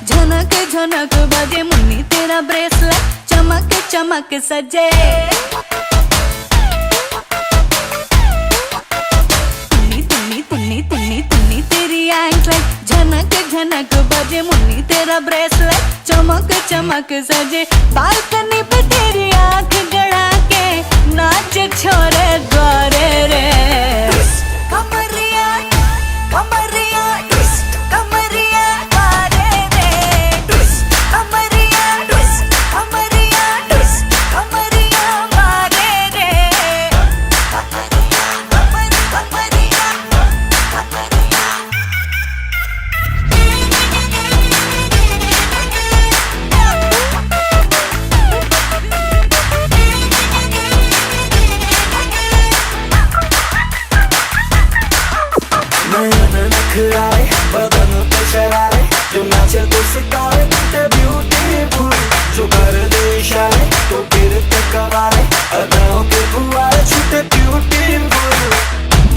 झनक झनक बजे मुन्नी तेरा ब्रेसलेट चमक चमक सजे तुन्नी तुन्नी तुन्नी तुन्नी तुन्नी तेरी एंकलेट झनक झनक बजे मुन्नी तेरा ब्रेसलेट चमक चमक सजे बालकनी पे तेरी आंख गड़ा के नाच छोरे द्वारे रे कमरिया कमरिया कमरिया बदन पे शरारे जो नाचे तो सितारे ते ब्यूटीफुल जो कर दे इशारे तो फिर ते कवारे अदाओं के फुवारे छूटे ब्यूटीफुल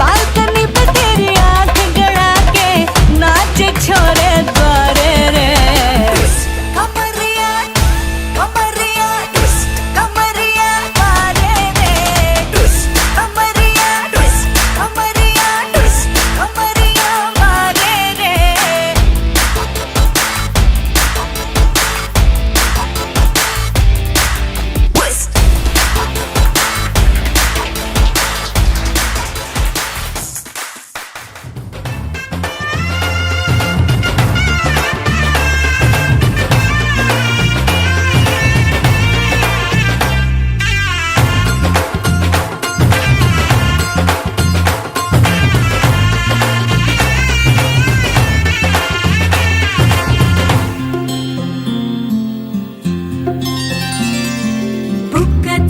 बालकनी पे तेरी आंख गड़ा के नाच छोरे द्वारे रे कमरिया कमरिया कमरिया द्वारे रे कमरिया कमरिया कमरिया द्वारे रे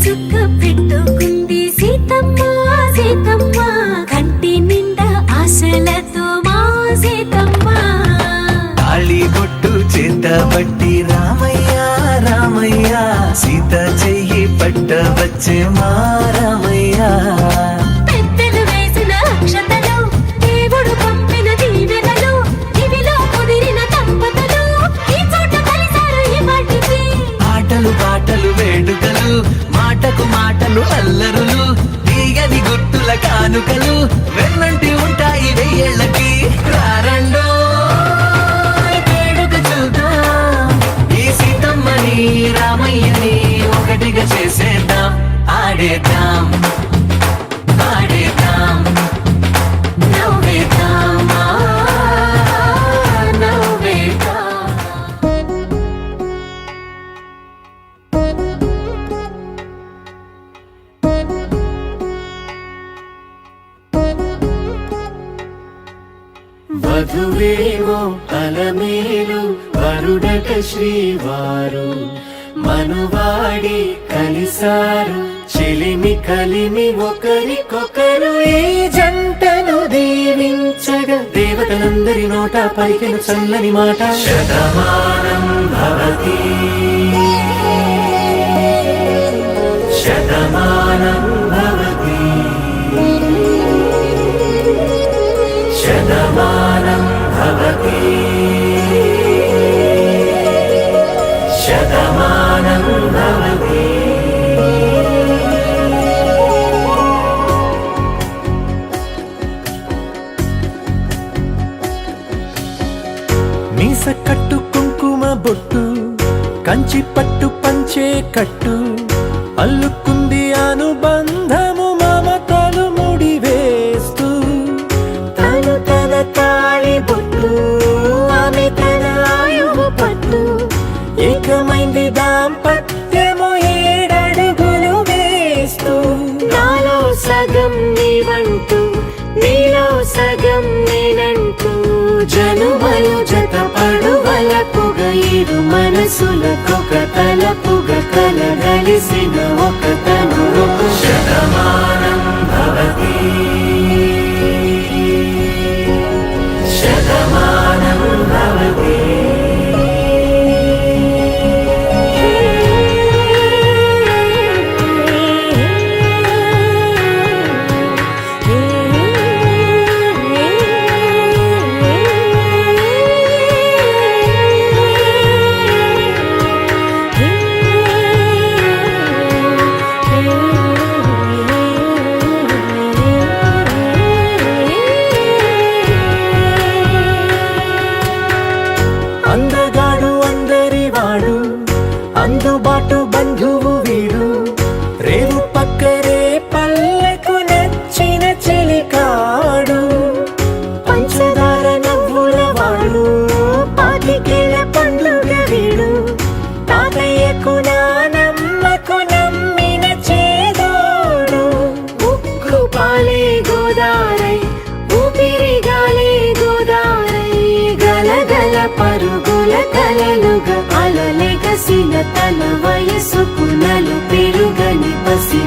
చుక్క పెట్టుకుంది సీతమ్మ సీతమ్మ కంటి నిండా ఆశలతో మా సీతమ్మ తాళి బొట్టు చేత బట్టి రామయ్య రామయ్య సీత చెయ్యి పట్ట వచ్చే మా రామయ్య పెద్దలు వేసిన అక్షతలు దేవుడు పంపిన దీవెనలు ఇవిలో కుదిరిన దంపతులు ఈ చోట కలిసారు ఈ వాటికి ఆటలు పాటలు వేడుకలు మాటకు మాటలు అల్లరులు తీగని గుర్తుల కానుకలు వెన్నంటి ఉంటాయి వెయ్యేళ్ళకి రారండో వేడుక చూద్దాం ఈ సీతమ్మని రామయ్యని ఒకటిగా చేసేద్దాం ఆడేద్దాం ఆడేద్దాం నవ్వేద్దాం నవ్వేద్దాం వధువేవో అలమేలు వరుడట శ్రీవారు మనువాడి కలిసారు చెలిమి కలిమి ఒకరికొకరు ఈ జంటను దీవించగా దేవతలందరి నోట పలికిన చల్లని మాట శతమానం భవతి శతమానం భవతి శతమానం భవతి శతమానం భవతి మీస కట్టు కుంకుమ బొట్టు కంచి పట్టు పంచే కట్టు అల్లుకుంది అనుబంధము మమతలు ముడివేస్తూ తను తన తాళి బొట్టు ఆమె తన ఆయువు పట్టు ఏకమైంది దాంపత్యము ఏడడుగులు వేస్తూ నాలో సగం నీవంటూ నీలో సగం నేనంటూ జనుమలు జత పడువలపుగ ఇరు మనసులకొక తలపుగ కలగలిసిన ఒక తను శతమానం భవతి శతమానం భవతి గోదారై ఊపిరి గాలి గోదారై గలగల పరుగుల కలలుగా అలలెగసిన తన వయసుకు నలు పెరుగని పసి